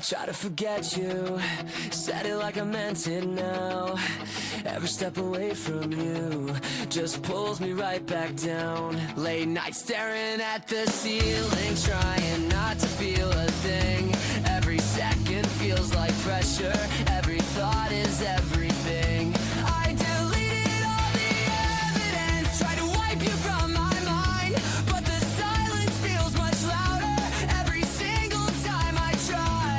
Try to forget you, said it like I meant it now. Every step away from you just pulls me right back down. Late night staring at the ceiling, trying not to feel a thing. Every second feels like pressure, every thought is everything. I deleted all the evidence, tried to wipe you from my mind, but the silence feels much louder every single time I try.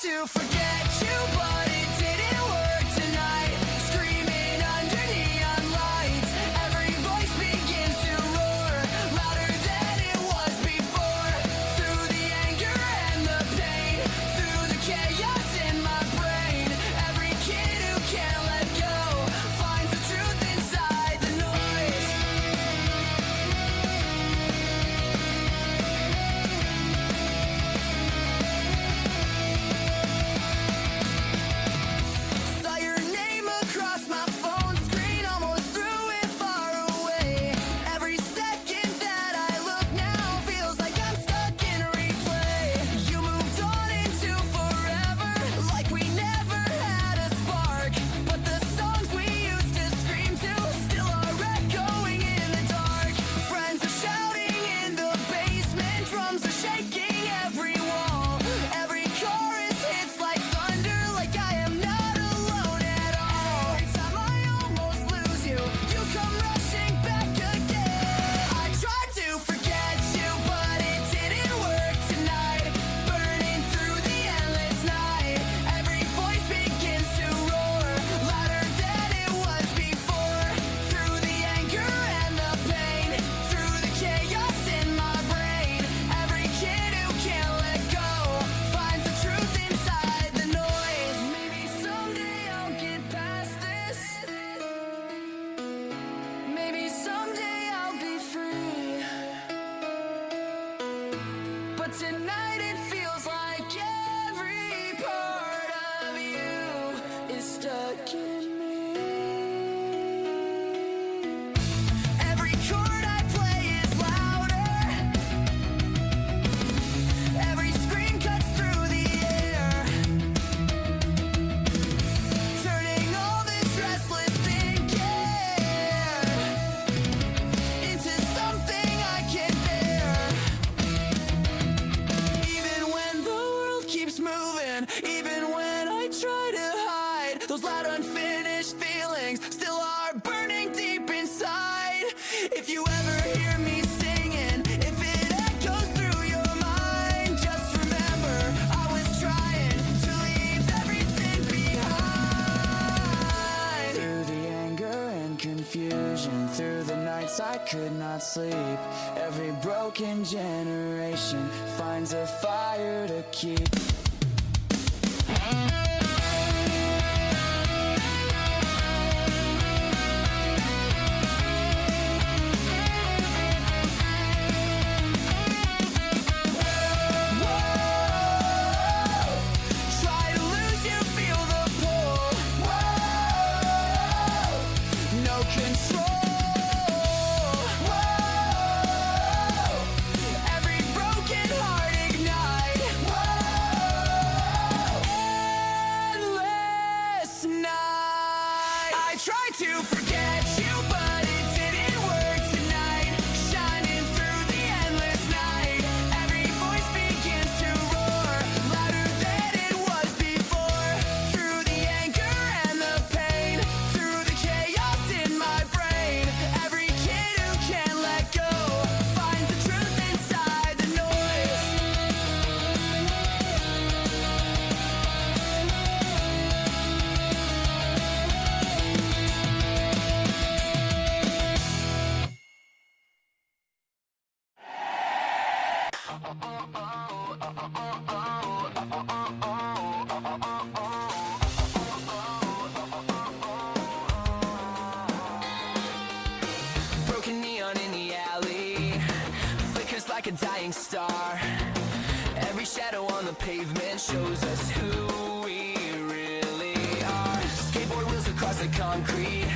To forget you, but it didn't work tonight. Screaming under neon lights, every voice begins to roar, louder than it was before. Through the anger and the pain, through the chaos in my brain, every kid who can't let go finds the truth inside the noise. Tonight it feels like every part of you is stuck in me. Every chord I play is louder, every scream cuts through the air, turning all this restless thinking into something I can bear. Even when I try to hide, those loud unfinished feelings still are burning deep inside. If you ever hear me singing, if it echoes through your mind, just remember I was trying to leave everything behind. Through the anger and confusion, through the nights I could not sleep, every broken generation finds a fire to keep. Every broken heart ignite. Whoa. shows us who we really are. Skateboard wheels across the concrete,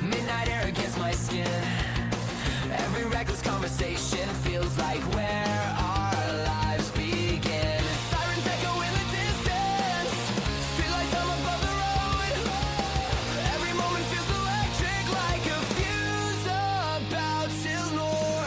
midnight air against my skin. Every reckless conversation feels like where our lives begin. Sirens echo in the distance, streetlights hum above the road. Every moment feels electric, like a fuse about to roar.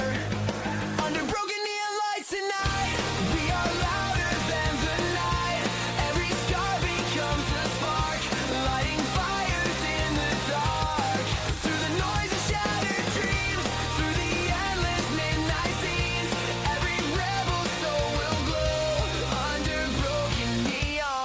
Under broken neon lights tonight, we are louder than the night. Every scar becomes a spark, lighting fires in the dark. Through the noise of shattered dreams, through the endless midnight scenes, every rebel soul will glow under broken neon.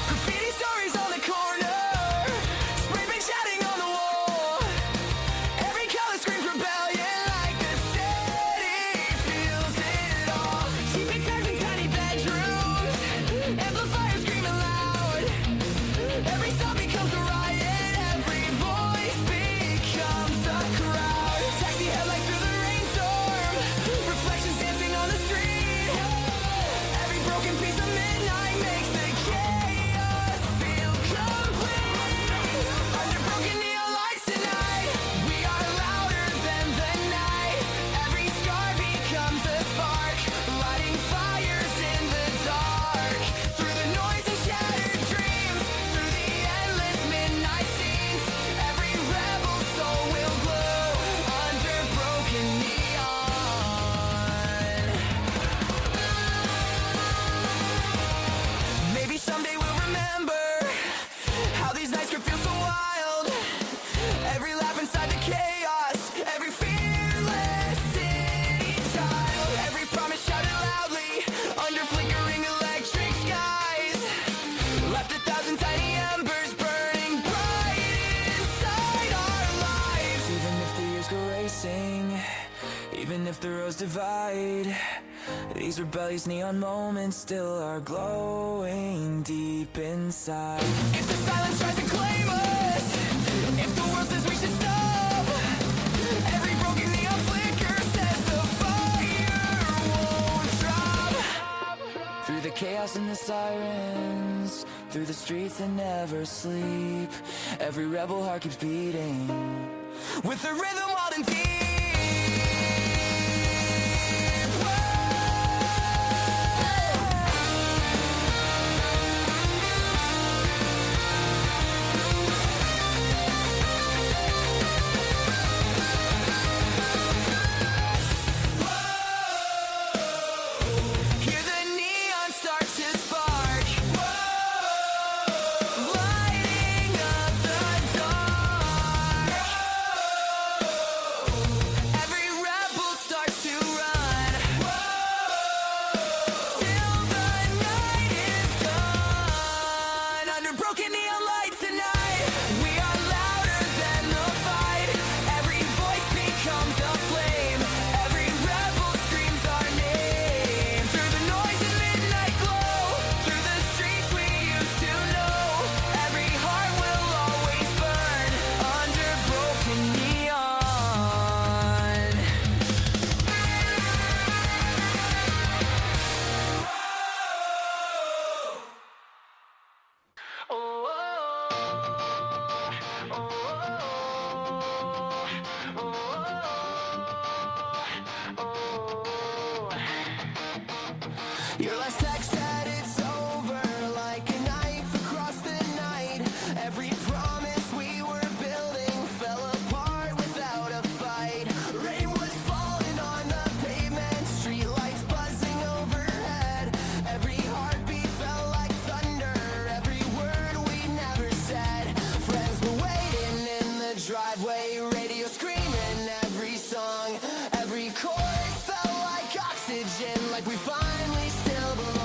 Graffiti stories on the corner, spray paint shouting on the wall. Every color screams rebellion, like the city feels it all. Cheap guitars in tiny bedrooms, amplifiers screaming loud. Every song becomes a riot, every voice becomes a crowd. Taxi headlights through the rainstorm, reflections dancing on the street. Every broken piece of midnight makes the chaos feel complete. Under broken neon lights tonight, we are louder than the night. Every scar becomes a spark, lighting fires in the dark. Through the noise and shattered dreams, through the endless midnight scenes, every rebel soul will glow under broken neon. Maybe someday we'll remember how these nights could feel so wild. Every laugh inside the chaos, every fearless city child. Every promise shouted loudly under flickering electric skies. Left 1,000 tiny embers burning bright inside our lives. Even if the years go racing, even if the roads divide, these rebellious neon moments still are glowing deep inside. If the silence tries to claim us, if the world says we should stop, every broken neon flicker says the fire won't drop. Through the chaos and the sirens, through the streets that never sleep, every rebel heart keeps beating with the rhythm wild and deep. Hear the neon start to spark, lighting up the dark. Every rebel starts to run, till the night is done. Under broken neon lights tonight, we are louder than the fight. Every voice becomes a flame, every rebel screams our name. Through the noise and midnight glow, through the streets we used to know, every heart will always burn under broken neon. Your last text said it's over, like a knife across the night. Every promise we were building fell apart without a fight. Rain was falling on the pavement, streetlights buzzing overhead. Every heartbeat felt like thunder, every word we never said. Friends were waiting in the driveway, radio screaming every song. Every chord felt like oxygen, like we finally still belong.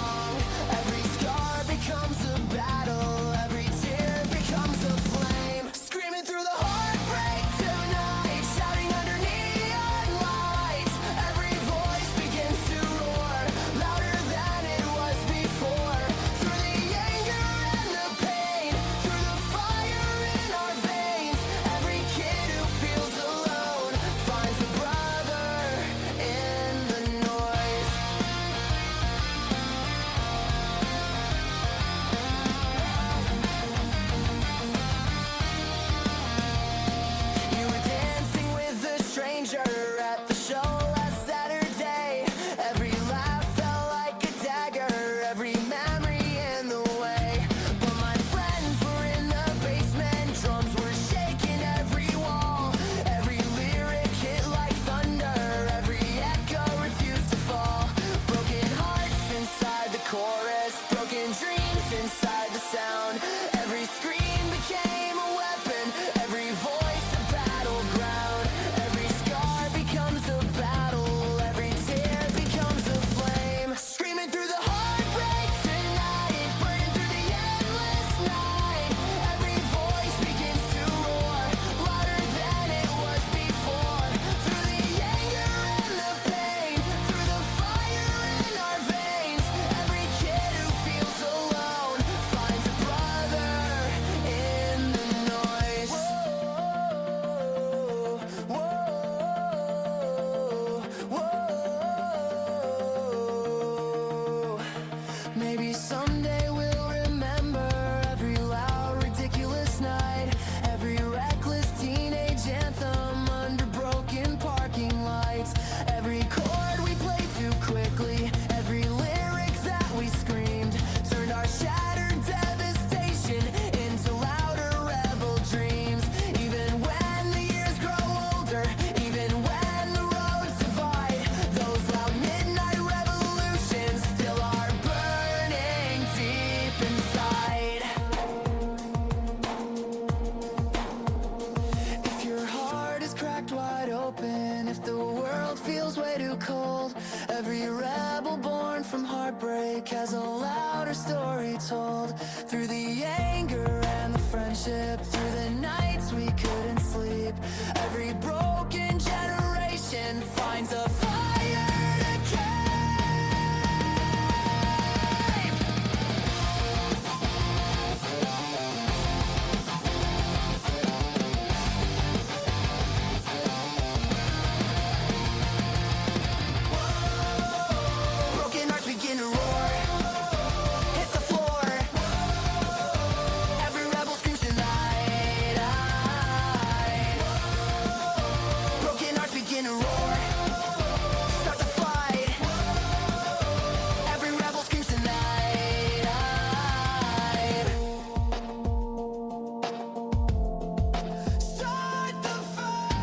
the nights we couldn't sleep. Every broken generation finds a fire to keep. Broken hearts begin to roar, hit the floor. Every rebel screams tonight. Broken hearts begin to roar, start the fight. Every rebel screams tonight. Start the fight.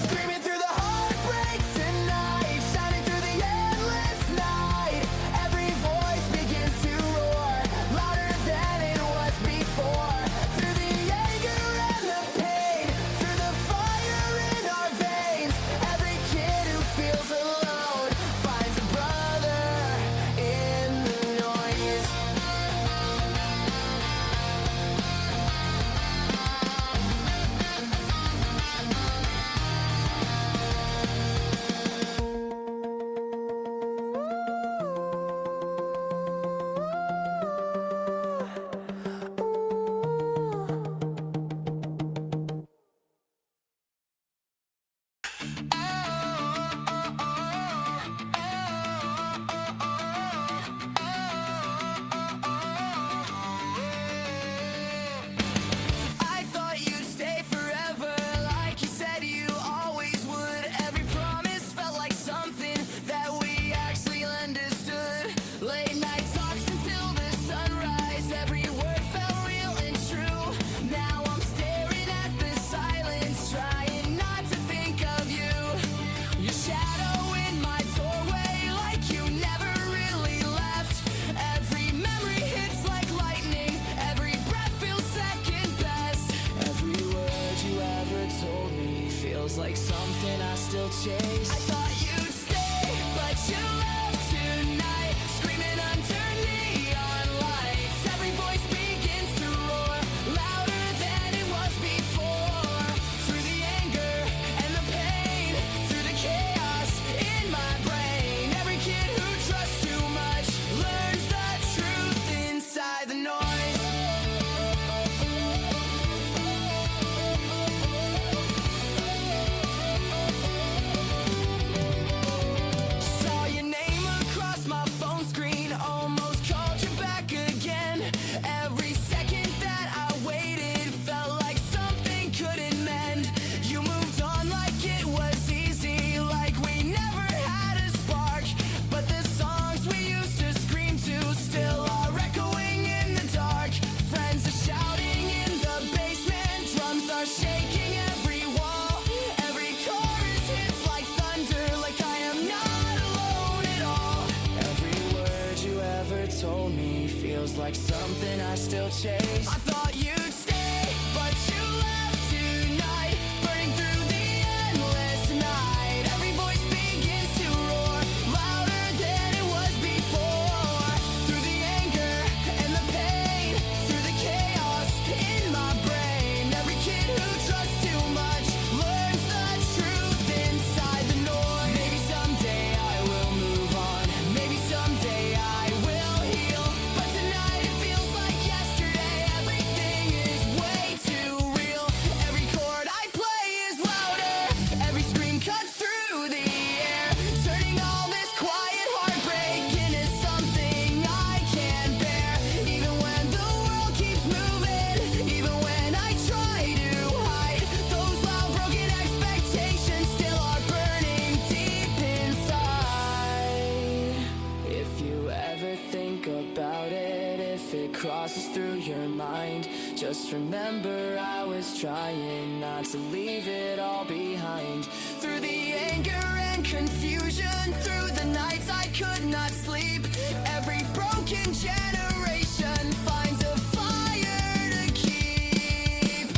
Screaming through the heartbreak tonight, shining through the endless night. Every voice begins to roar, louder than it was before. Through the anger and the pain, through the fire in our veins. Every kid who feels alone finds a brother in the noise. I thought you'd stay forever, like you said you always would. Every promise felt like something that we actually understood. Late night talks until the sunrise, every word felt real and true. Now I'm staring at the silence, trying not to think of you. Your shadow in my doorway, like you never really left. Every memory hits like lightning, every breath feels second best. Every word you ever told me feels like something I still chase. I thought you'd stay, but you left tonight, screaming under neon lights. Every voice begins to roar, louder than it was before. Through the anger and the pain, through the chaos in my brain. Every kid who trusts too much learns the truth inside the noise. Saw your name across my phone screen, almost called you back again. Every second that I waited felt like something couldn't mend. You moved on like it was easy, like we never had a spark. But the songs we used to scream to still are echoing in the dark. Friends are shouting in the basement, drums are shaking every wall. Every chorus hits like thunder, like I am not alone at all. Every word you ever told me feels like something I still chase. I thought you'd stay, but you left tonight, burning through the endless night. Every voice begins to roar, louder than it was before. Through the anger and the pain, through the chaos in my brain. Every kid who trusts too much learns the truth inside the noise. Maybe someday I will move on, maybe someday I will heal. But tonight it feels like yesterday, everything is way too real. Every chord I play is louder, every scream cuts through the air, turning all this quiet heartbreak into something I can't bear. Even when the world keeps moving, even when I try to hide, those loud broken expectations still are burning deep inside. If you ever think about it, if it crosses through your mind, just remember I was trying not to leave it all behind. Through the anger and confusion, through the nights I could not sleep. Every broken generation finds a fire to keep.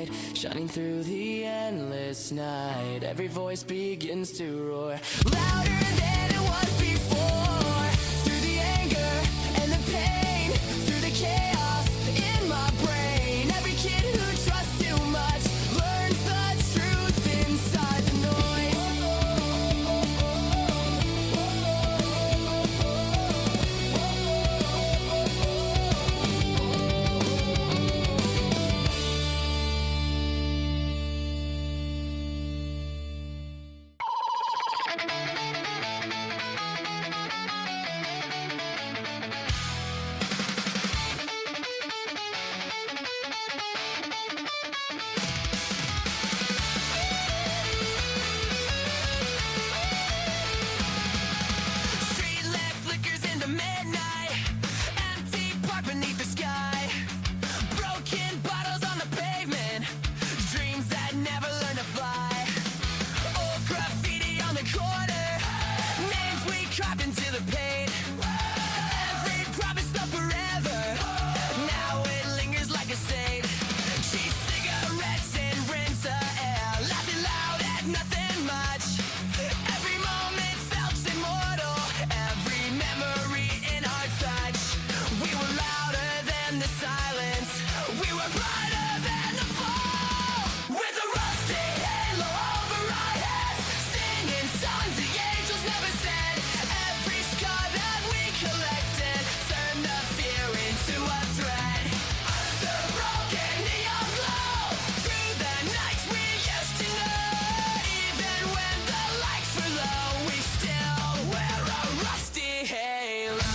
light shining through the endless night. Every voice begins to roar louder than it was before. Through the anger and the pain, through the chaos in my brain. Every kid who trusts too much learns the truth inside the noise. Street lamp flickers into midnight, empty park beneath the sky. Broken bottles on the pavement, dreams that never learn to fly. Old graffiti on the corner, names we carved into the paint. Every promise stuck forever, now it lingers like a saint. Cheap cigarettes and rinse air, laughing loud at nothing much. Every moment felt immortal, every memory in our touch. We were louder than the silence, we were brighter than the fall. With a rusty halo over our heads, singing songs the angels never said. Every scar that we collected turned the fear into a thread. The broken neon glow through the nights we used to know. Even when the lights were low, we still wear a rusty halo.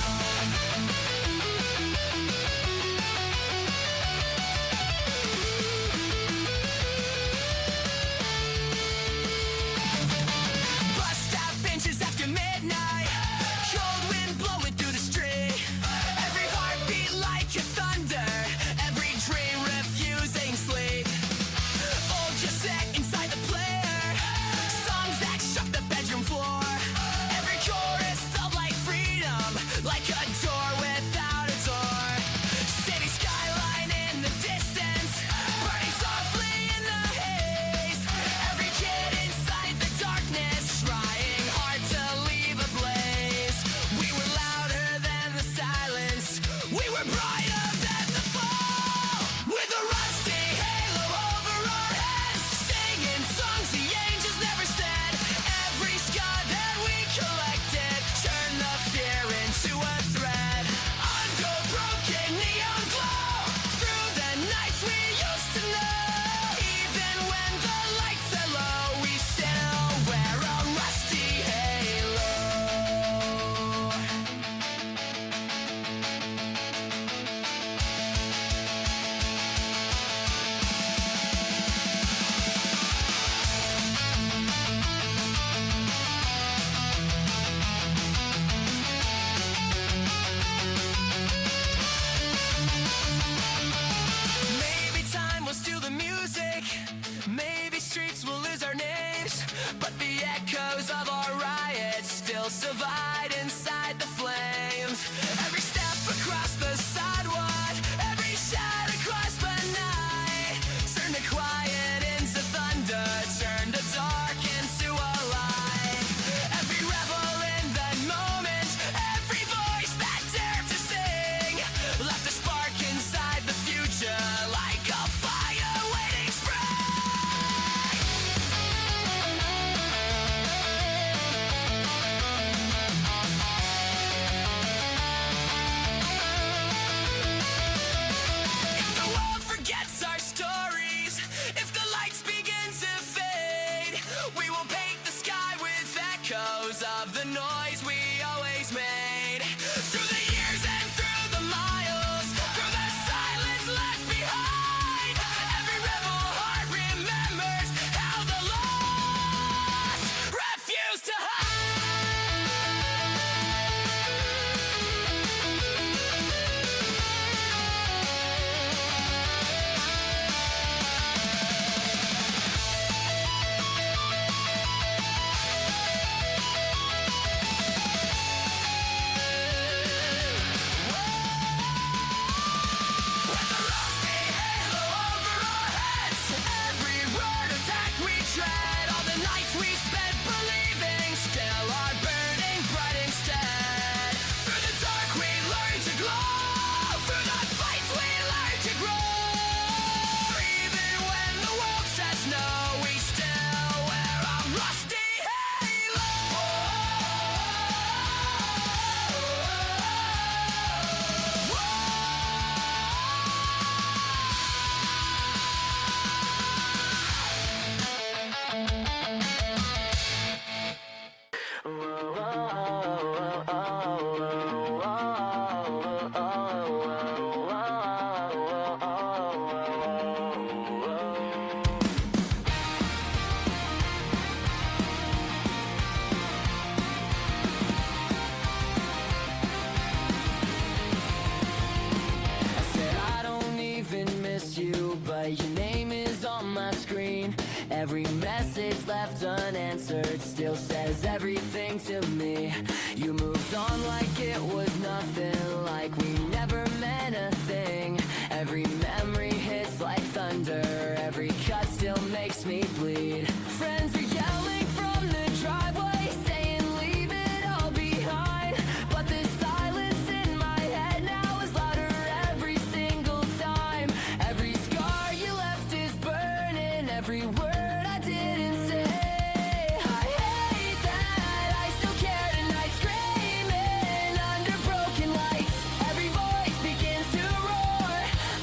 Every message left unanswered still says everything to me. You moved on like it was nothing, like we never meant a thing. Every memory hits like thunder, every cut still makes me bleed. Friends are yelling from the driveway, saying leave it all behind. But the silence in my head now is louder every single time. Every scar you left is burning, every word I didn't say. I hate that I still care tonight, screaming under broken lights. Every voice begins to roar,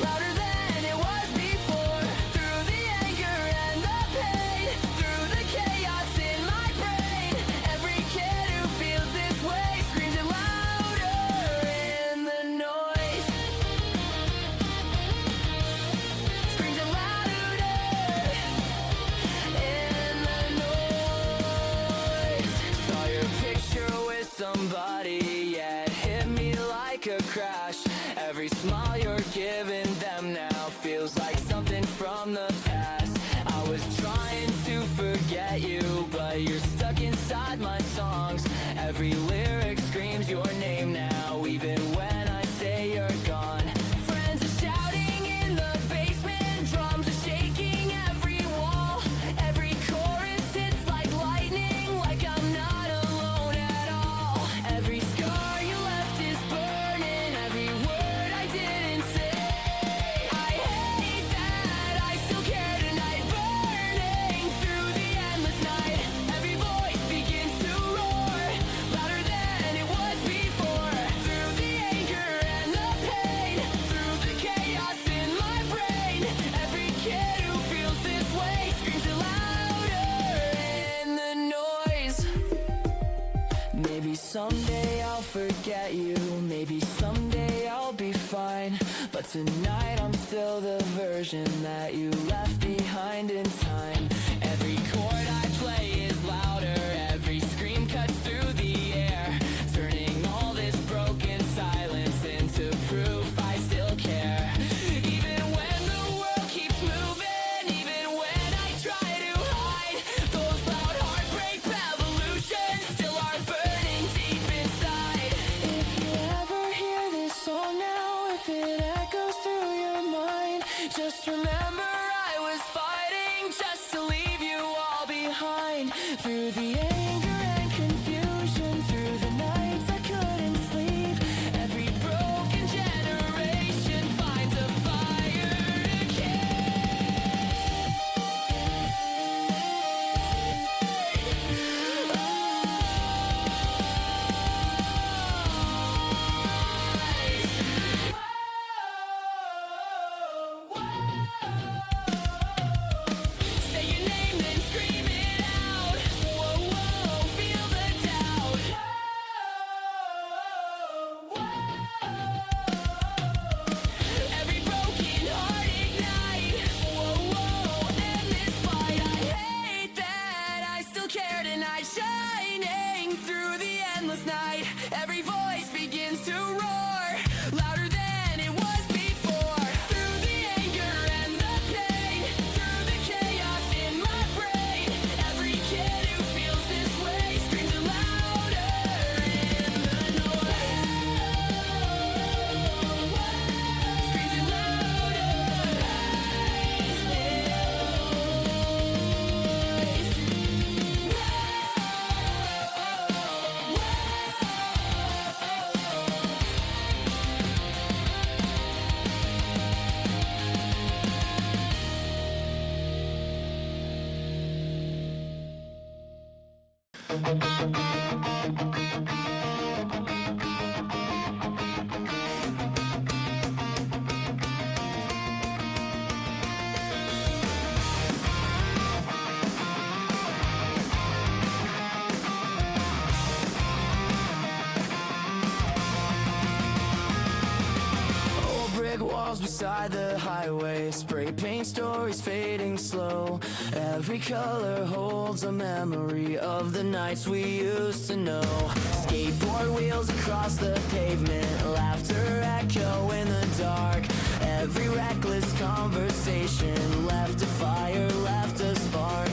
louder than it was before. Through the anger and the pain, through the chaos in my brain, every kid who feels this way screams it louder in the noise. Screams it louder in the noise. Saw your picture with somebody, yeah, it hit me like a crash. Every smile you're giving them now feels like something from the past. I was trying to forget you, but you're stuck inside my songs. Every lyric screams your name now, even when I say you're gone. Friends are shouting in the basement, drums are shaking every wall. Every chorus hits like lightning, like I'm not alone at all. Every scar you left is burning, every word I didn't say. I hate that I still care tonight, burning through the endless night. Every voice begins to roar, louder than it was before. Through the anger and the pain, through the chaos in my brain, every kid who feels this way screams it louder in the noise. Maybe someday I'll forget you, maybe someday I'll be fine. But tonight I'm still the version that you left behind in time. Every chord I play is louder, every scream cuts through the air, turning all this broken silence into proof I still care. Even when the world keeps moving, even when I try to hide, those loud heartbreak revolutions still are burning deep inside. If you ever hear this song now, if it echoes through your mind, just remember I was fighting just to leave you all behind. Through the anger and confusion, through the nights I couldn't sleep, every broken generation finds a fire to say your name then scream it out. Whoa, whoa, feel the doubt. Every broken heart ignite. Whoa, whoa, end this fight. I hate that I still care tonight, shining through the endless night. Every voice begins to roar, louder than it was before. Through the anger and the pain, through the chaos in my brain, every kid who feels this way screams it louder in the noise. Screams it louder walls beside the highway, spray paint stories fading slow. Every color holds a memory of the nights we used to know. Skateboard wheels across the pavement, laughter echo in the dark. Every reckless conversation left a fire, left a spark.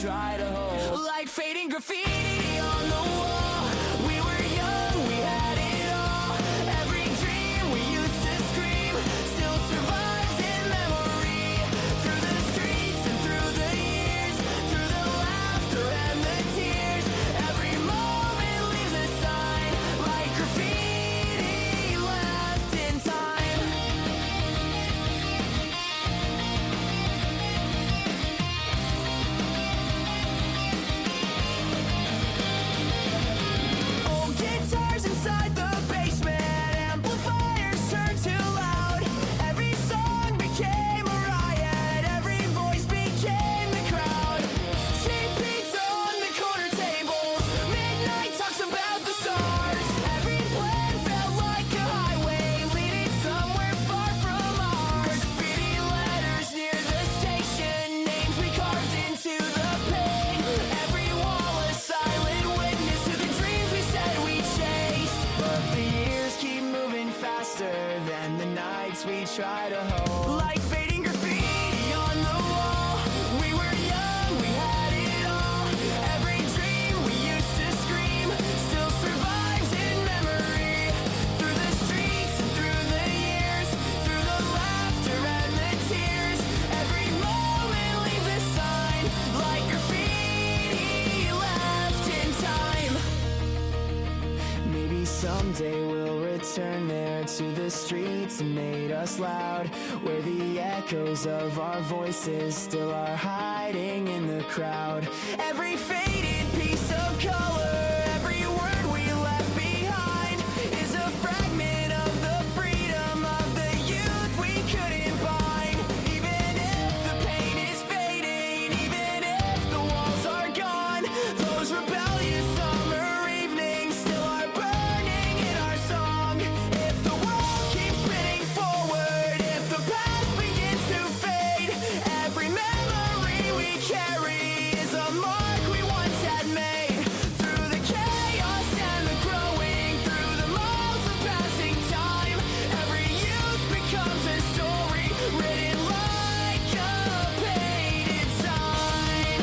try to hold. Like fading graffiti on the wall. We were young, we had it all. Every dream we used to scream still survives in memory. Through the streets and through the years, through the laughter and the tears, every moment leaves a sign. Like graffiti left in time. Old guitars inside the basement, amplifiers turned too loud. Every song became a riot, every voice became the crowd. Cheap pizza on the corner tables, midnight talks about the stars. Every plan felt like a highway leading somewhere far from ours. Graffiti letters near the station, names we carved into the paint. Every wall a silent witness to the dreams we said we chased. But the years keep moving faster than the nights we try to hold. Like fading graffiti on the wall. We were young, we had it all. Every dream we used to scream still survives in memory. Through the streets and through the years, through the laughter and the tears, every moment leaves a sign. Like graffiti left in time. Maybe someday we'll return there to the streets that made us loud, where the echoes of our voices still are hiding in the crowd. Every faded piece of color, every word we left behind is a fragment of the freedom of the youth we couldn't bind. Even if the pain is fading, even if the walls are gone, those rebellious summer evenings still are burning in our song. If the world keeps spinning forward, if the past begins to fade, every memory we carry is a mark we once had made. Through the chaos and the growing, through the miles of passing time, every youth becomes a story written like a painted sign.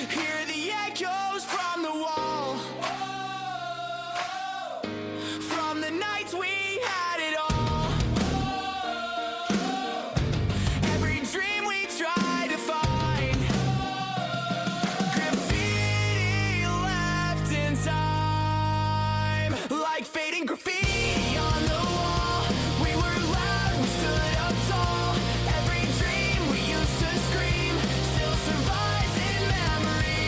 Hear the echoes from the wall, from the nights we had it all. Every dream we tried to find, graffiti left in time. Like fading graffiti on the wall. We were loud, we stood up tall. Every dream we used to scream still survives in memory.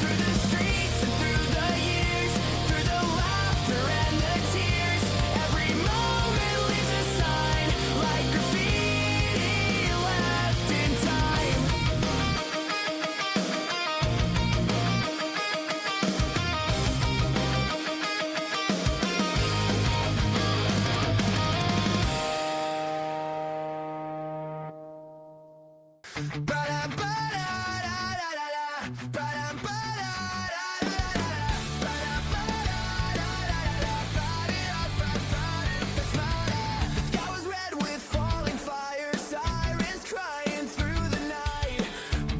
Through the streets and through the years, through the laughter and the tears, every moment leaves a sign. Like graffiti left in time. The sky was red with falling fire, sirens crying through the night.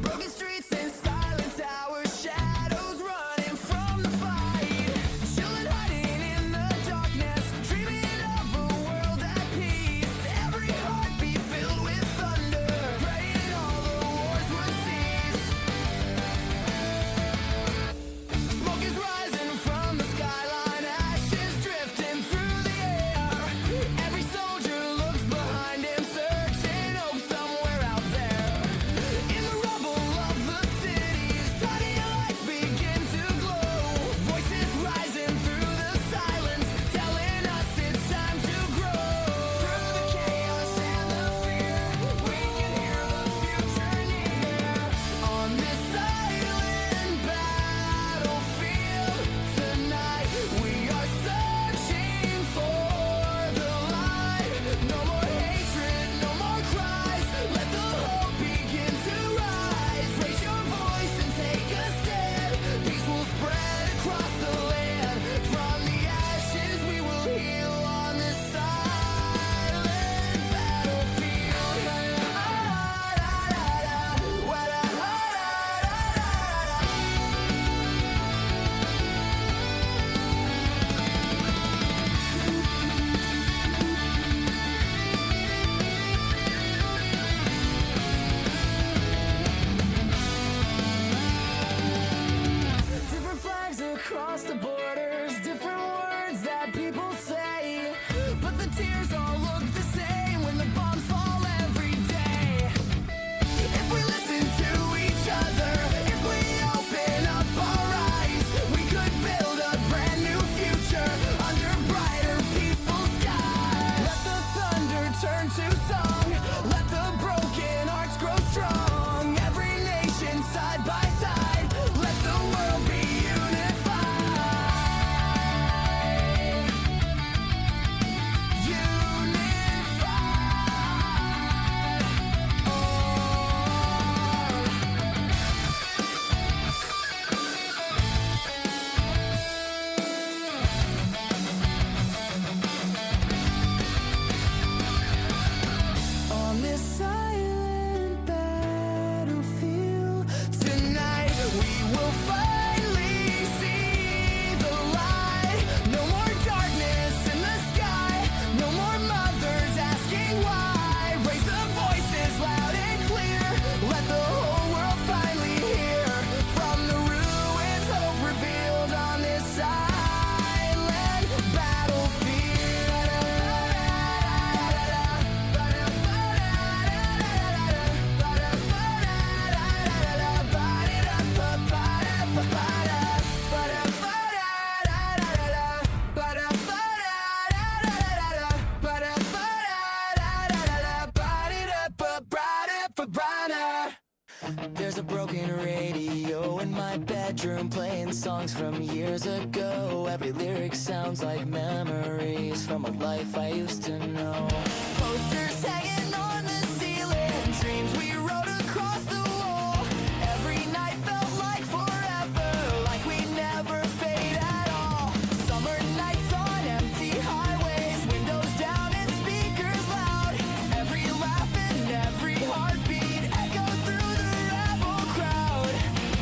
Broken streets and silent towers, shadows running from the fight. Children hiding in the darkness, dreaming of a world at peace. Every heartbeat filled with thunder, praying all the tears all look the same when the bombs fall every day. If we listen to each other, if we open up our eyes, we could build a brand new future under brighter, peaceful skies. Let the thunder turn to song, let the broken hearts grow strong. Every nation side by side, let the world be on this silent battlefield tonight. We will finally see the light. No more darkness in the sky, no more mothers asking why. Raise the voices loud and clear, let the whole world finally hear. From the ruins, hope revealed on this silent battlefield. There's a broken radio in my bedroom playing songs from years ago. Every lyric sounds like memories from a life I used to know. Posters hanging on the ceiling, dreams we wrote across the wall. Every night felt like forever, like we never fade at all. Summer nights on empty highways, windows down and speakers loud. Every laugh and every heartbeat echoed through the rebel crowd.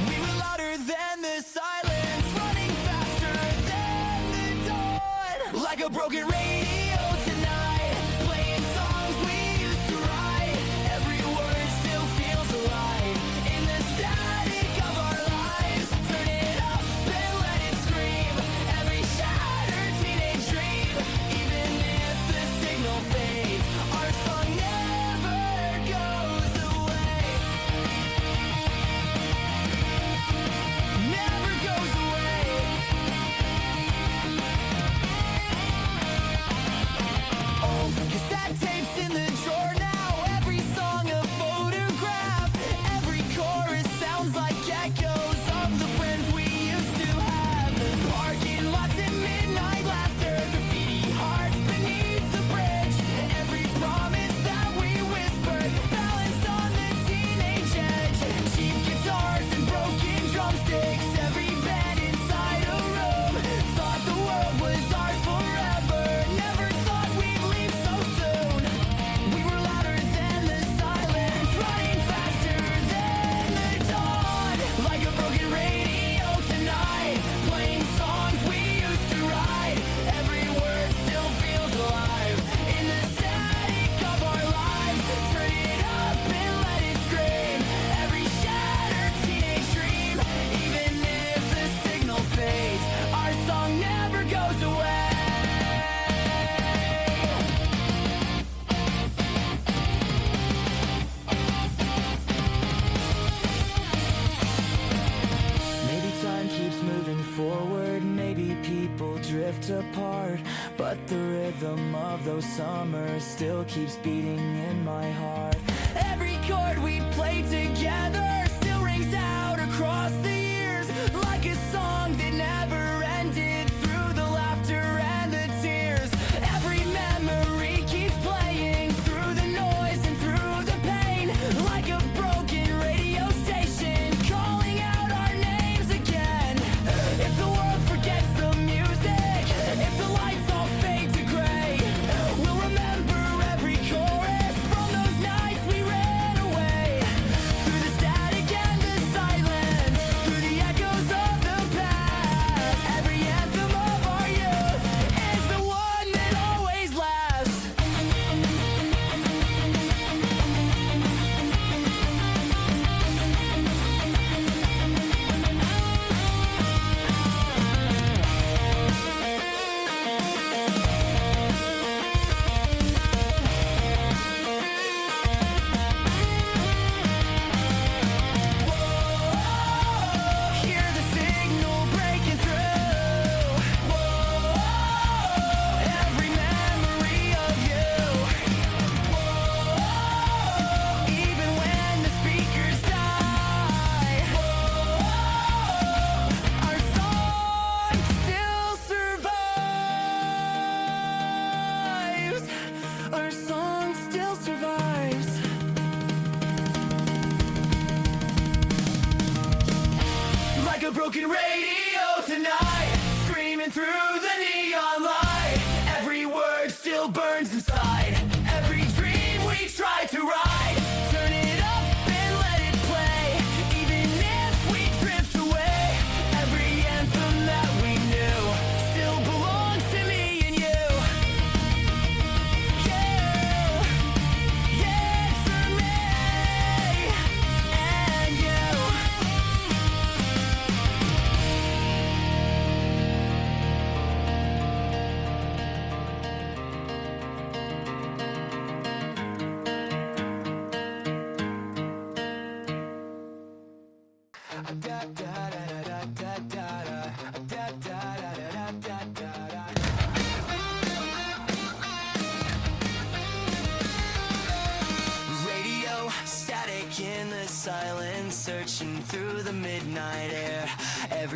We were louder than the silence, running faster than the dawn. Like a broken radio tonight, playing songs we used to write. Every word still feels alive in the static of our lives. Turn it up and let it scream. Every shattered teenage dream, even if the signal fades, our song never goes away. Never goes away. Oh, cassette tapes in the drawer now. Every song a photograph. Every chorus sounds like echoes of the friends we used to have. Parking lots and midnight laughter. Graffiti hearts beneath the bridge. Every promise that we whispered, balanced on the teenage edge. Cheap guitars and broken drumsticks. Every band inside a room thought the world was ours forever. Never thought we'd leave so soon. We were louder than the silence, running faster than the dawn. Like a broken radio tonight, playing songs we used to write. Every word still feels alive in the static of our lives. Turn it up and let it scream. Every shattered teenage dream, even if the signal fades, our song never goes away. Maybe time keeps moving forward, maybe people drift apart, but the rhythm of those summers still keeps beating in my heart. Every chord we played together still rings out across the years, like a song that never ended, through the laughter and the tears. Every memory keeps playing through the noise and through the pain, like a broken radio station calling out our names again. If the world forgets the music, if the lights all fade to gray, we'll remember every chorus from those nights we ran away. Through the static and the silence, through the echoes of the past.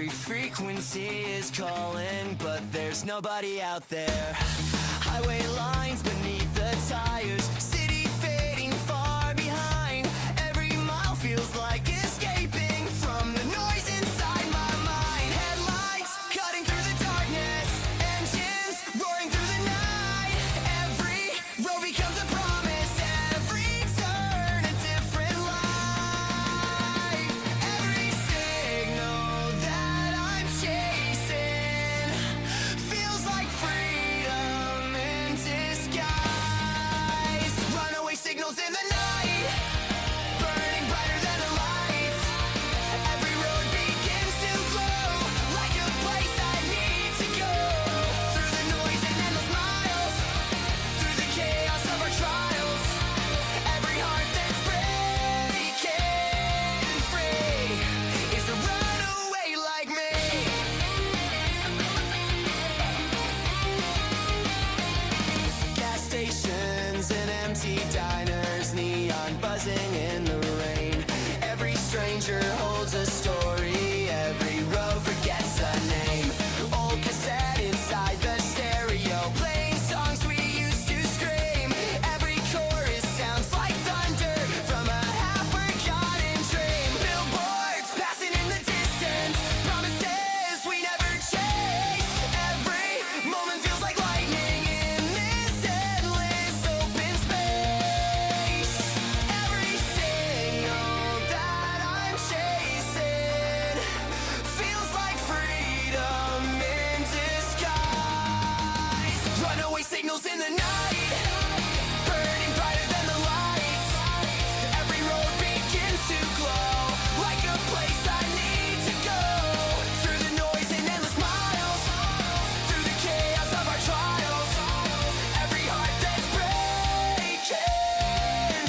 Every frequency is calling, but there's nobody out there. Highway lines beneath the tires, city fading far behind. Every mile feels like escaping from the noise inside my mind. Headlights cutting through the darkness, engines roaring through the night. Every road becomes a promise, every turn a different life. Every signal that I'm chasing feels like freedom in disguise. Runaway signals in the night, burning brighter than the lights. Every road begins to glow, like a place I need to go. Through the noise and endless miles, through the chaos of our trials. Every heart that's breaking free is a runaway like me. Gas stations and empty diners, neon buzzing in the rain. Every stranger holds a story, every road forgets a name. Old cassette inside the stereo, playing songs we used to scream. Every chorus sounds like thunder from a half-forgotten dream. Billboards passing in the distance, promises we never chase. Every moment feels like lightning in this endless open space. Every signal that I'm chasing feels like freedom in disguise. Runaway signals in the night, burning brighter than the lights. Every road begins to glow, like a place I need to go. Through the noise and endless miles, through the chaos of our trials. Every heart that's breaking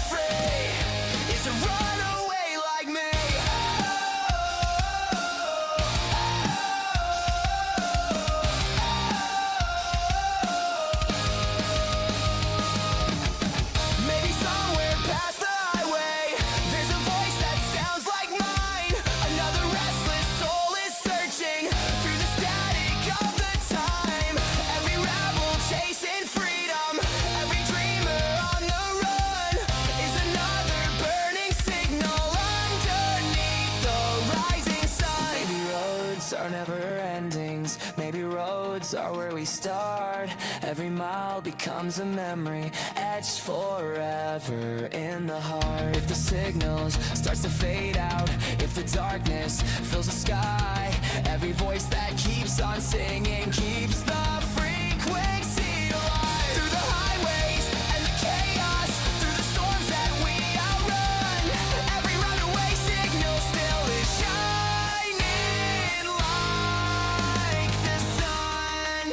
free is a runaway like me. Maybe somewhere past the highway, there's a voice that sounds like mine. Another restless soul is searching through the static of the time. Every rebel chasing freedom, every dreamer on the run is another burning signal underneath the rising sun. Maybe roads are never endings, maybe roads are where we start. Every mile becomes a memory, etched forever in the heart. If the signals starts to fade out, if the darkness fills the sky, every voice that keeps on singing keeps the frequency alive. Through the highways and the chaos, through the storms that we outrun, every runaway signal still is shining like the sun.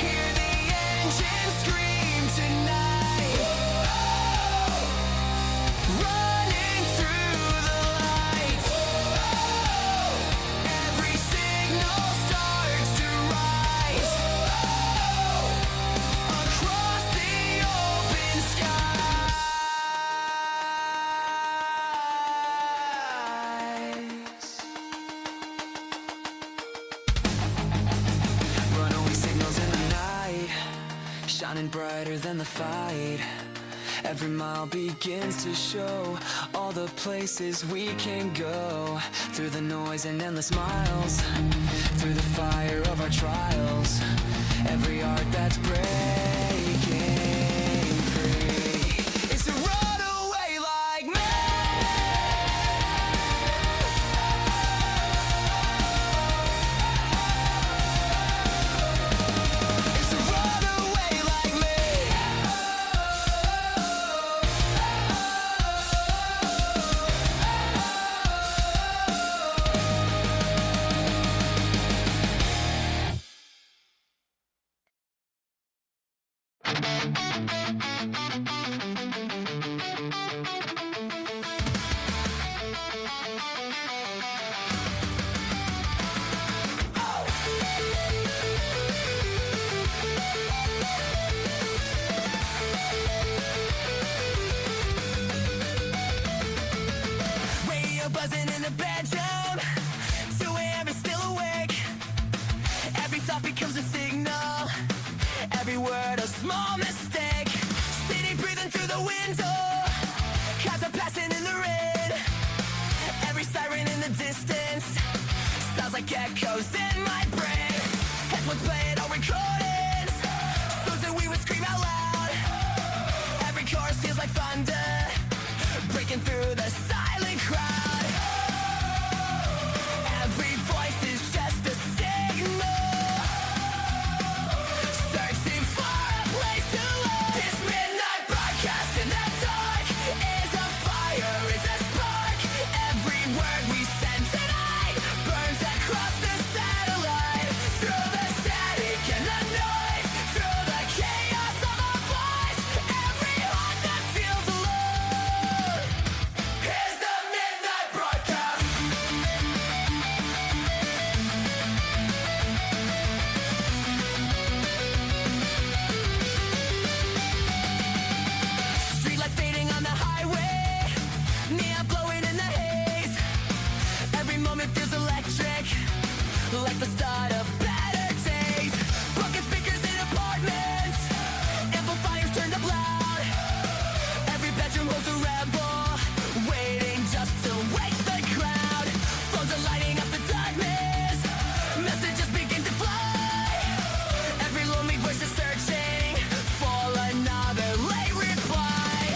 Hear the engine scream tonight, running through the lights. Every signal starts to rise across the open skies. Runaway signals in the night, shining brighter than the fight. Every mile begins to show all the places we can go. Through the noise and endless miles, through the fire of our trials. Every art that's breaking free is a runaway like me. It's a runaway like me. the window, cars are passing in the rain. Every siren in the distance sounds like echoes in my brain. Headphones playing all recordings, songs that we would scream out loud. Every chorus feels like thunder, breaking through the silent crowd. Every voice is just a signal, searching for a place to live. This midnight broadcast in the dark is a fire, is a spark. Every word we send tonight burns across the satellite. Through the static and the noise, through the chaos of our voice, every heart that feels alone. Here's the midnight broadcast. Streetlights fading on the highway, neon blowing in the haze. Every moment feels electric, like the start of better days. Broken speakers in apartments, amplifiers turned up loud. Every bedroom holds a rebel, waiting just to wake the crowd. Phones are lighting up the darkness, messages begin to fly. Every lonely voice is searching for another late reply.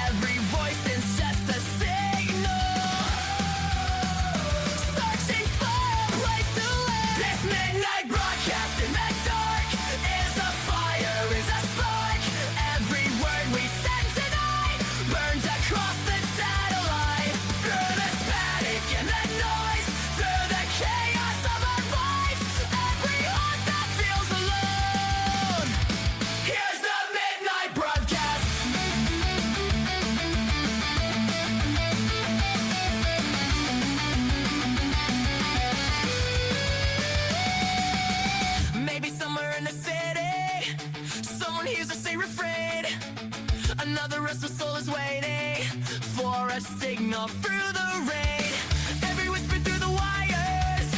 Every voice is just a signal, searching for a place to live. This midnight broadcast in the dark is a fire, is a spark. Every word we send tonight burns across the satellite. Through the static and the noise, through the chaos of our voice, every heart that feels alone. Here's the midnight broadcast. Maybe somewhere in the city, someone hears us say refrain. Another restless soul is waiting for a signal through the rain. Every whisper through the wires,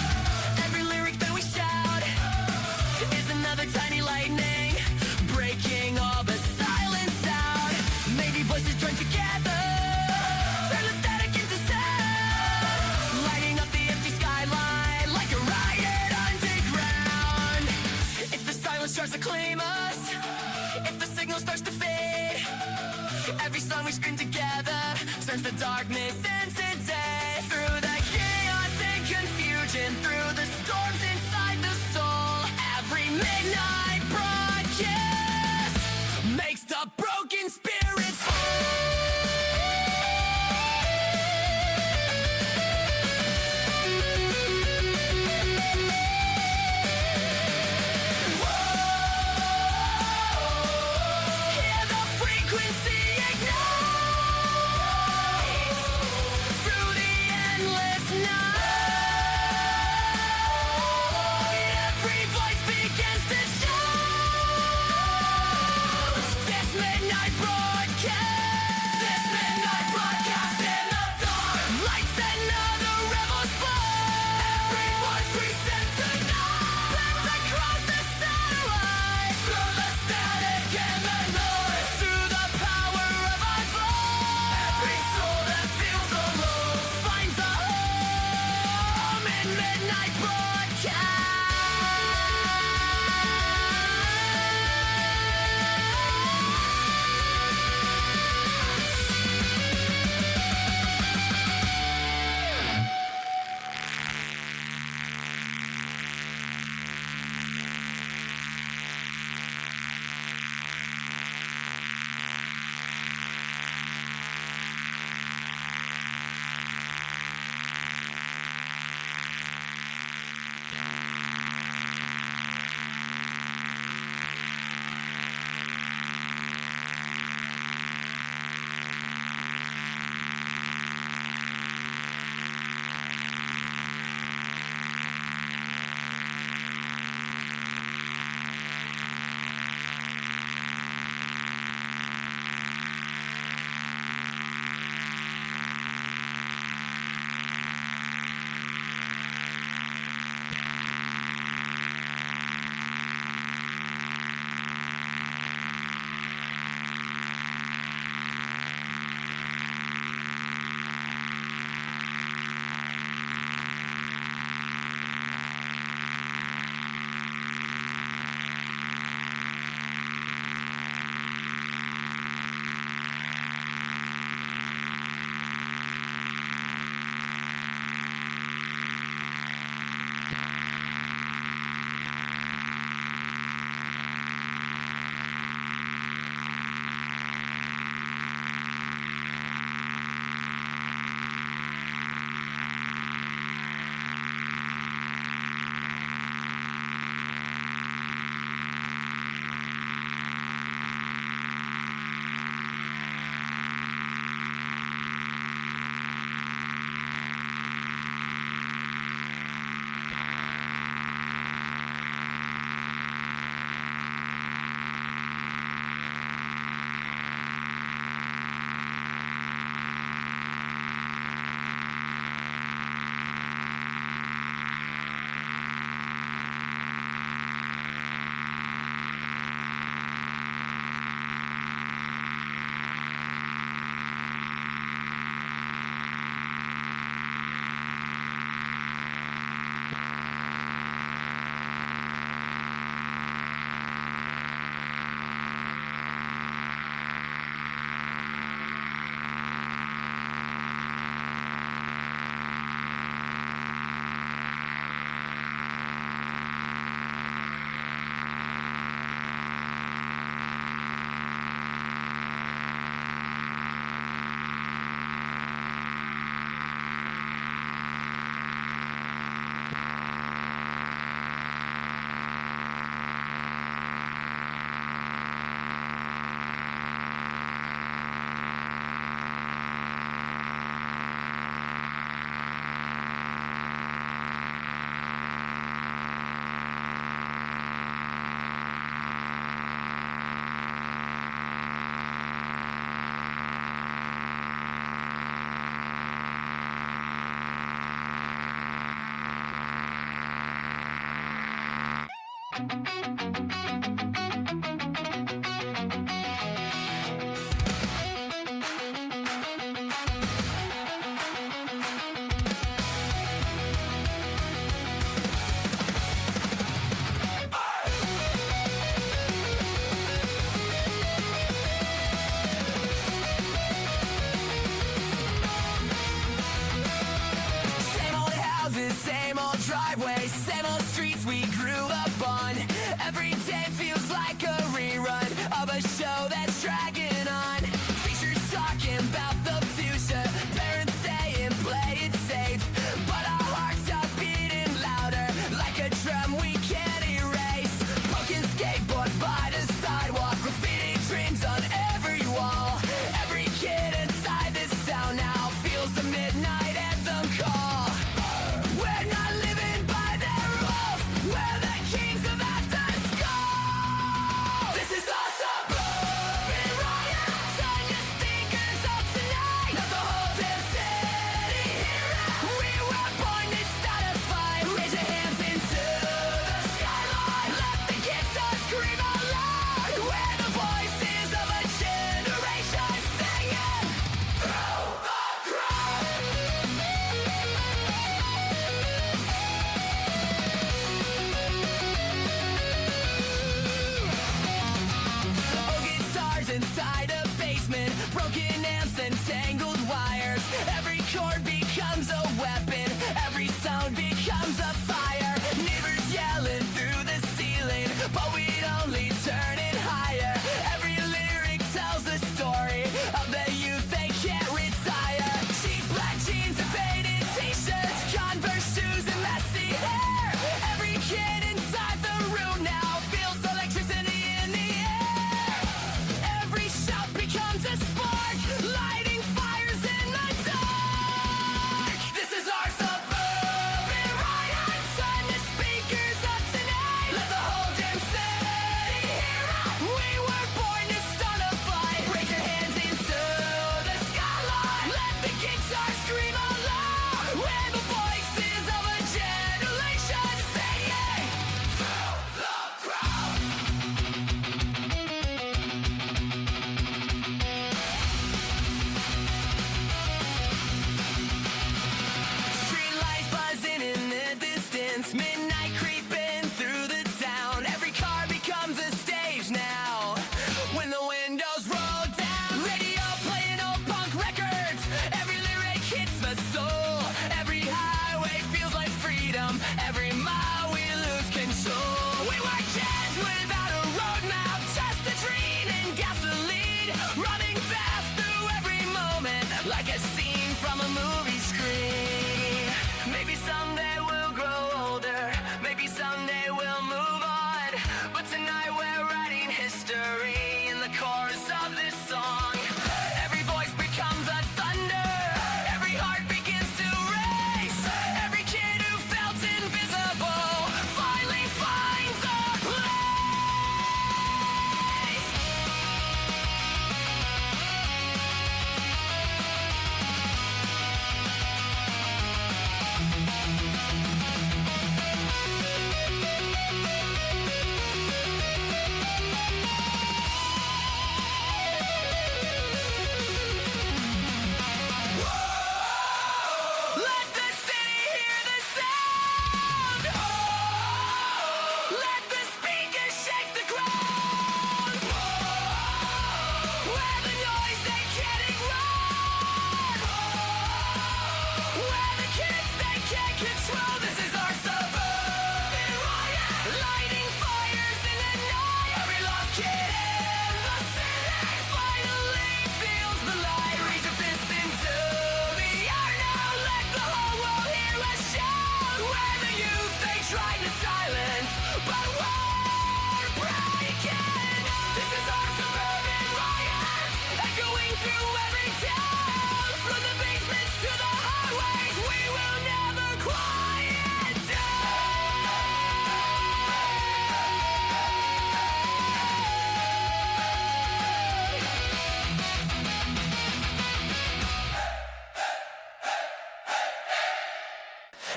every lyric that we shout is another tiny lightning breaking all the silence out. Maybe voices join together, turn the static into sound, lighting up the empty skyline like a riot underground. If the silence starts to claim us, if the signal starts to fade, every song we scream together turns the darkness into day. Through the chaos and confusion, through the storms inside the soul, every midnight broadcast makes the broken spirits hear the frequency ignite.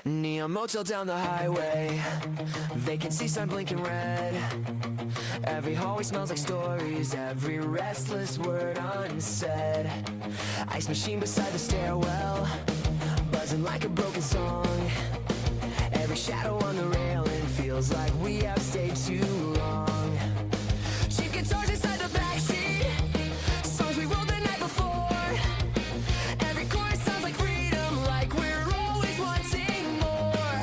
Neon motel down the highway, vacancy sign blinking red. Every hallway smells like stories, every restless word unsaid. Ice machine beside the stairwell, buzzing like a broken song. Every shadow on the railing feels like we have stayed too long. Cheap guitars inside the backseat, songs we wrote the night before. Every chorus sounds like freedom, like we're always wanting more.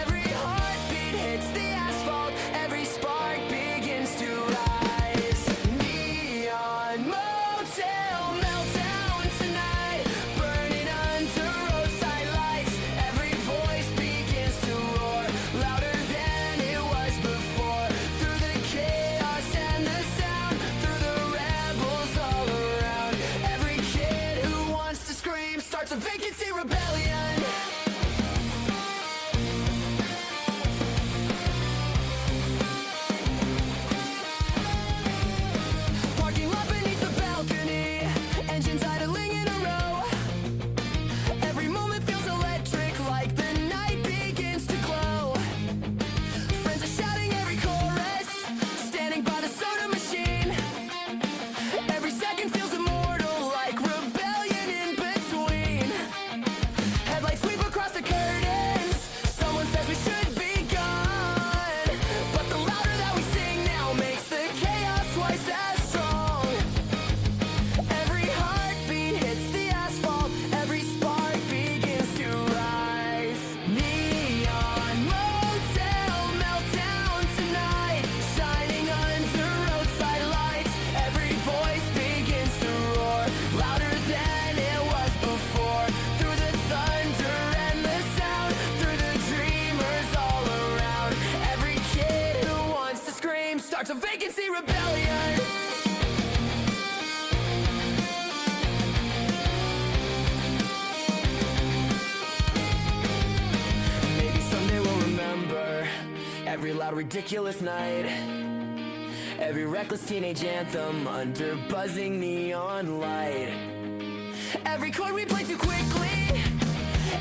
Every heartbeat hits the asphalt, every spark begins to rise. Neon motel meltdown tonight, burning under roadside lights. Every voice begins to roar, louder than it was before. Through the chaos and the sound, through the rebels all around. Every kid who wants to scream starts a vacancy rebellion. Parking lot beneath the balcony, engines idling in a row. Every moment feels electric, like the night begins to glow. Friends are shouting every chorus, standing by the soda machine. Every second feels immortal, like rebellion in between. Headlights sweep across the curtains, someone says we should be gone. But the louder that we sing now makes the chaos twice as strong. Every heartbeat hits the asphalt, every spark begins to rise. Neon motel meltdown tonight, shining under roadside lights. Every voice begins to roar, louder than it was before. Through the thunder and the sound, through the dreamers all around. Every kid who wants to scream starts a vacancy rebellion. Maybe someday we'll remember every loud, ridiculous night, every reckless teenage anthem under buzzing neon light. Every chord we played too quickly,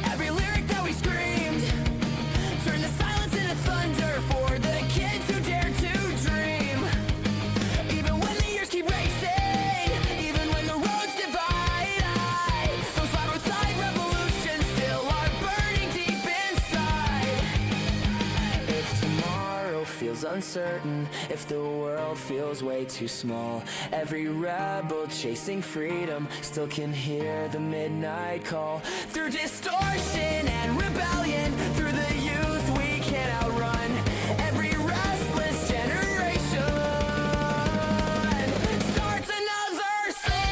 every lyric that we screamed, turn the silence into thunder for the kids who dare to dream. Even when the years keep racing, even when the roads divide, those loud roadside revolutions still are burning deep inside. If tomorrow feels uncertain, if the world feels way too small, every rebel chasing freedom still can hear the midnight call. Through distortion and rebellion, through the youth we can't outrun. Every restless generation starts another song.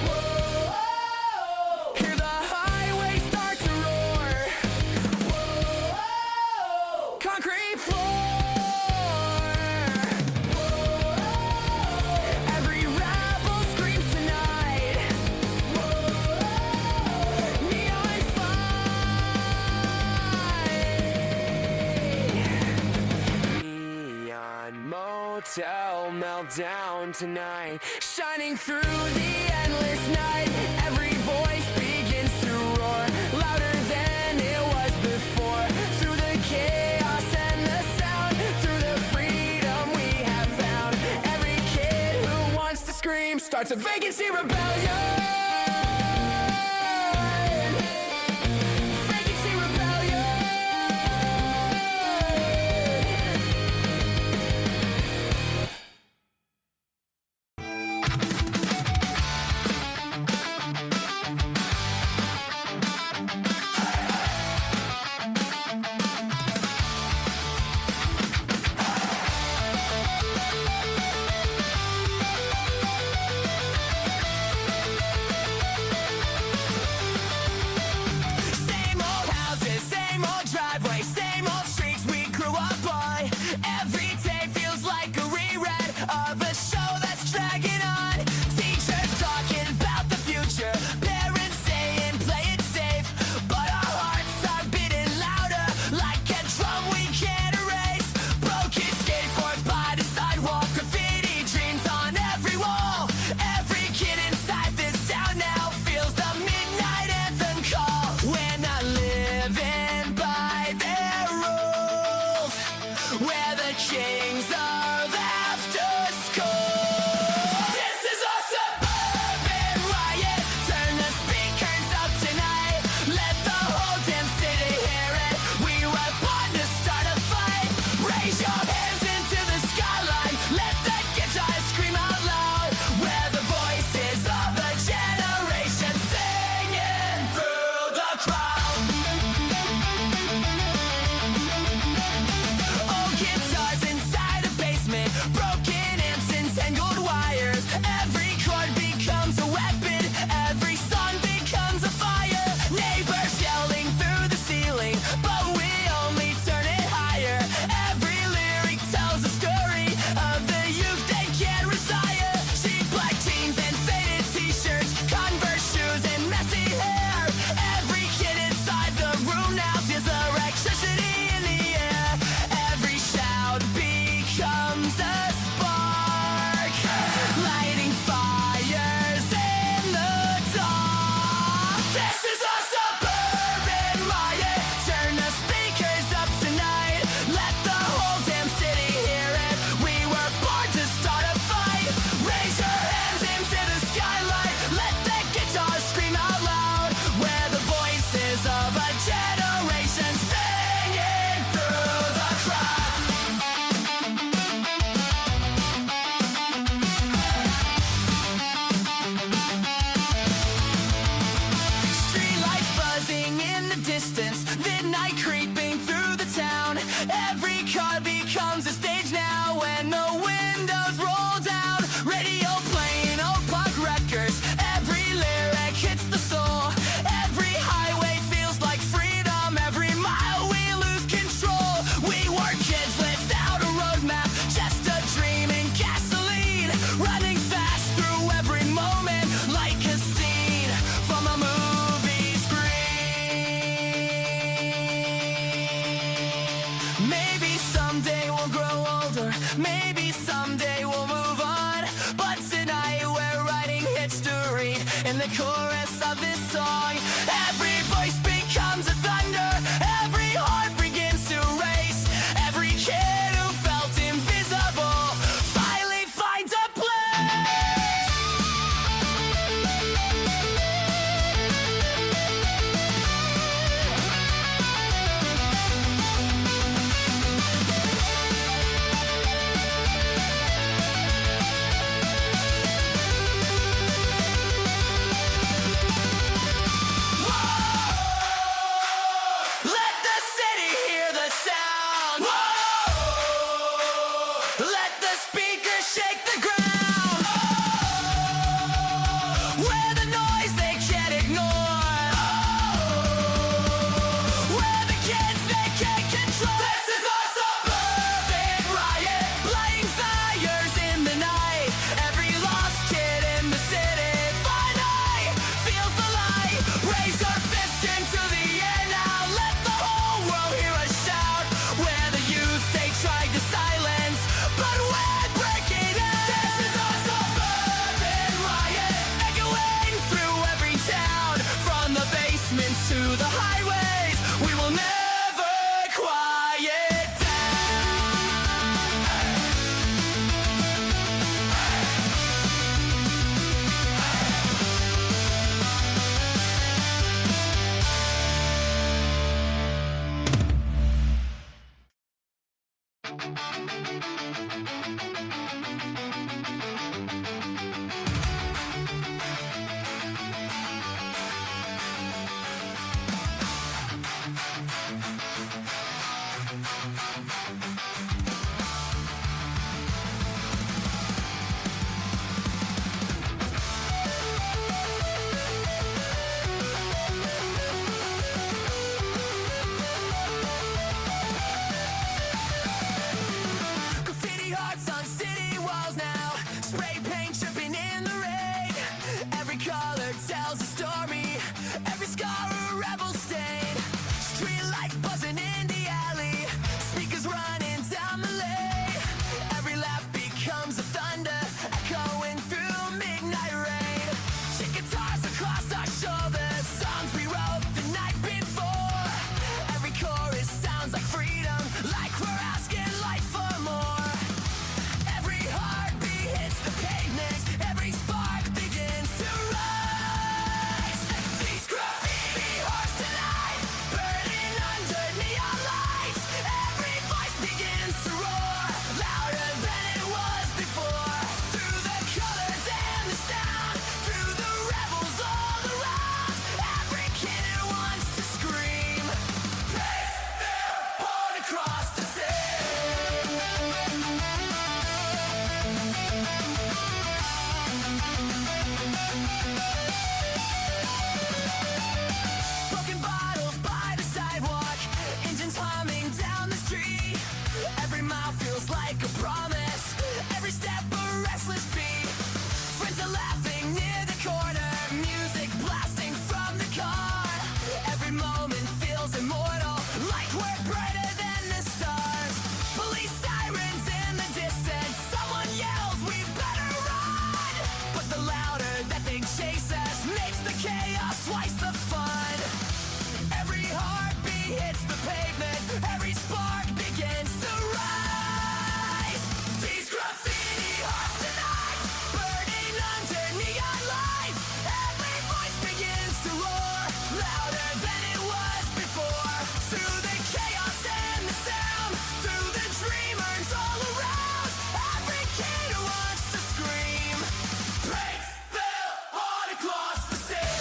Whoa, hear the highway start to roar. Whoa, concrete floor. Whoa, every rebel screams tonight. Whoa, neon fire. Neon motel meltdown tonight, shining through the endless night. Every voice begins to roar, louder than it was before. Through the chaos and the sound, through the freedom we have found. Every kid who wants to scream starts a vacancy rebellion. Vacancy rebellion. Maybe someday we'll move on, but tonight we're writing history. In the chorus of this song, every voice becomes a thunder, every heart begins to race. Every kid who felt invisible finally finds a place. Let the city hear the sound. Let the speakers shake the ground. Where the noise they can't ignore. Where the kids they can't control. This is our suburban riot. Lighting fires in the night. Every lost kid in the city finally feels the light. Raise our fist into the air now. Let the whole world hear us shout. Where the youth they tried to silence, but we're breaking out. This is our suburban riot, echoing through every town. From the basements to the highways, we will never quiet down. Graffiti hearts on city walls now. Spray paint dripping in the rain. Every color tells a story. Every scar a rebel stain. Street lights buzzing in the alley. Speakers running down the lane. Every laugh becomes a thunder, echoing through midnight rain. Chick guitars across our shoulders. Songs we wrote the night before. Every chorus sounds like freedom, like we're asking life for more. Every heartbeat hits the pavement, every spark begins to rise. These graffiti hearts tonight, burning under neon lights. Every voice begins to roar, louder than it was before. Through the colors and the sound, through the rebels all around. Every kid who wants to scream, place their heart across the sea. Broken bottles by the sidewalk, engines humming down the street. Every mile feels like a promise, every step a restless beat. Friends are laughing near the corner, music blasting from the car. Every moment feels immortal, like we're brighter than the stars. Police sirens in the distance, someone yells we better run. But the louder that they chase us makes the chaos twice the fun. Every heartbeat hits the pavement, every spark begins to rise. These graffiti hearts tonight, burning under neon lights. Every voice begins to roar, louder than it was before. Through the chaos and the sound, through the dreamers all around. Every kid who wants to scream, breaks their heart across the sea.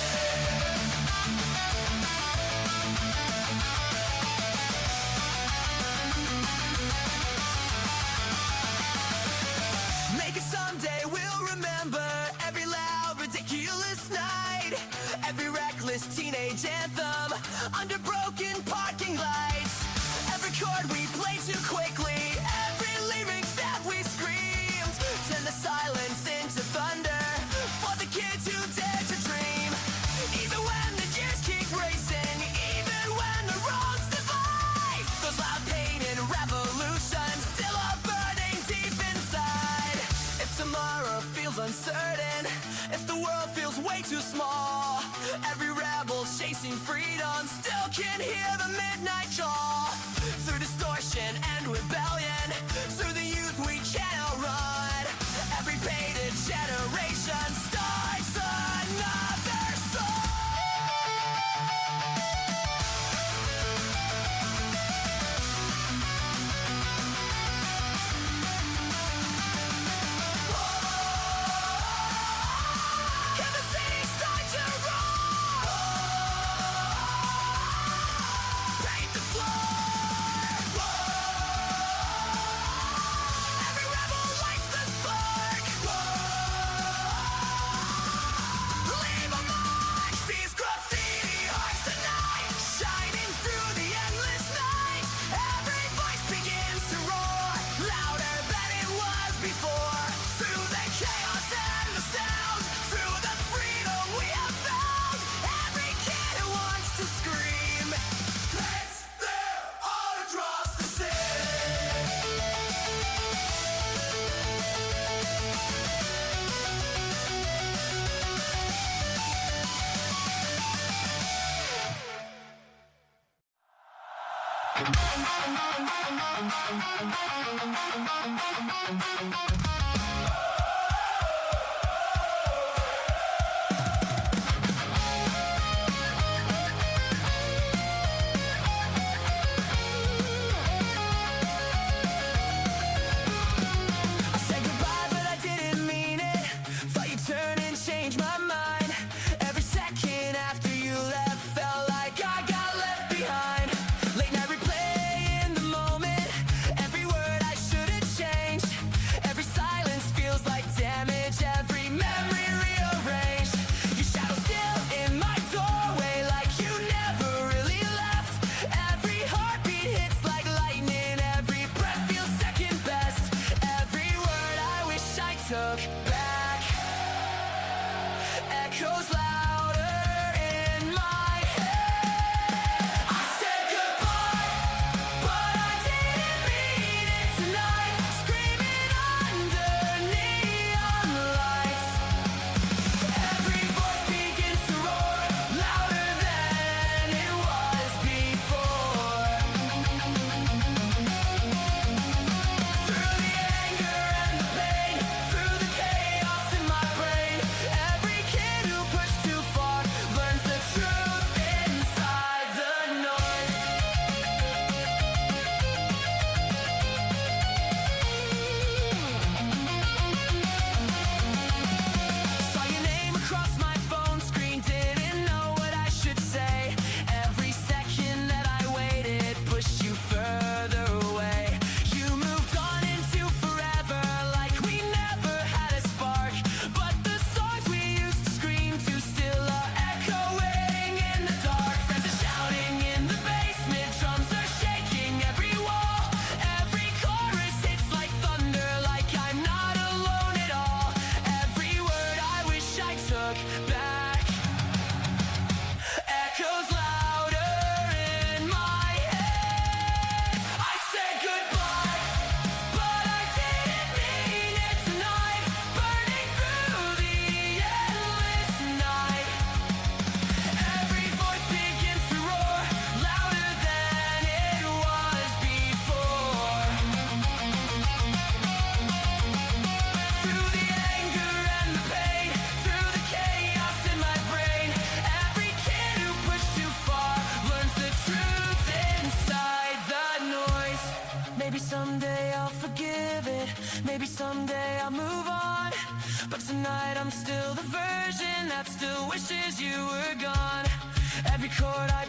Make it someday we'll remember every loud, ridiculous night. Every reckless teenage anthem under broken parking lights. Every chord we play too quickly, every lyric that we screamed. Turn the silence into thunder for the kids who dare to dream. Even when the years keep racing, even when the roads divide, those loud pain and revolution still are burning deep chasing freedom, still can hear the midnight call. Through distortion and rebellion, through the youth we cannot run. Every painted generation starts another song. And the city starts to roar. Paint the floor. Every rebel lights the spark. Leave a mark. These graffiti hearts tonight, shining through the endless night. Every voice begins to roar, louder than it was before. Through the chaos and the sound, through the freedom we have found. Every kid who wants to scream, it's there all across the I said goodbye, but I didn't mean it. Thought you'd turn and change my mind. Every second after you left felt like I got left behind. Late night replay in the moment. Every word I should have changed. Every silence feels like damage. Every memory rearranged. Your shadow still in my doorway, like you never really left. Every heartbeat hits like lightning. Every breath feels second best. Every word I wish I took back echoes louder in my head. I said goodbye, but I didn't mean it tonight. Screaming under neon lights. Every voice begins to roar, louder than it was before. Through the anger and the pain, through the chaos in my brain. Every kid who pushed too far learns the truth inside the noise. Saw your name across my phone screen, didn't know what I should say. Every second that I waited pushed you further away. You moved on into forever like we never had a spark. But the songs we used to scream to still are echoing in the dark. Friends are shouting in the basement, drums are shaking every wall. Every chorus hits like thunder, like I'm not alone at all. Every word I wish I took back echoes louder in my head. I said goodbye, but I didn't mean it tonight. Burning through the endless night. Every voice begins to roar, louder than it was before. Through the anger and the pain, through the chaos in my brain. Every kid who pushed too far learns the truth inside the noise. Maybe someday I'll forgive it, maybe someday I'll move on. But tonight I'm still the version that still wishes you were gone. Every chord I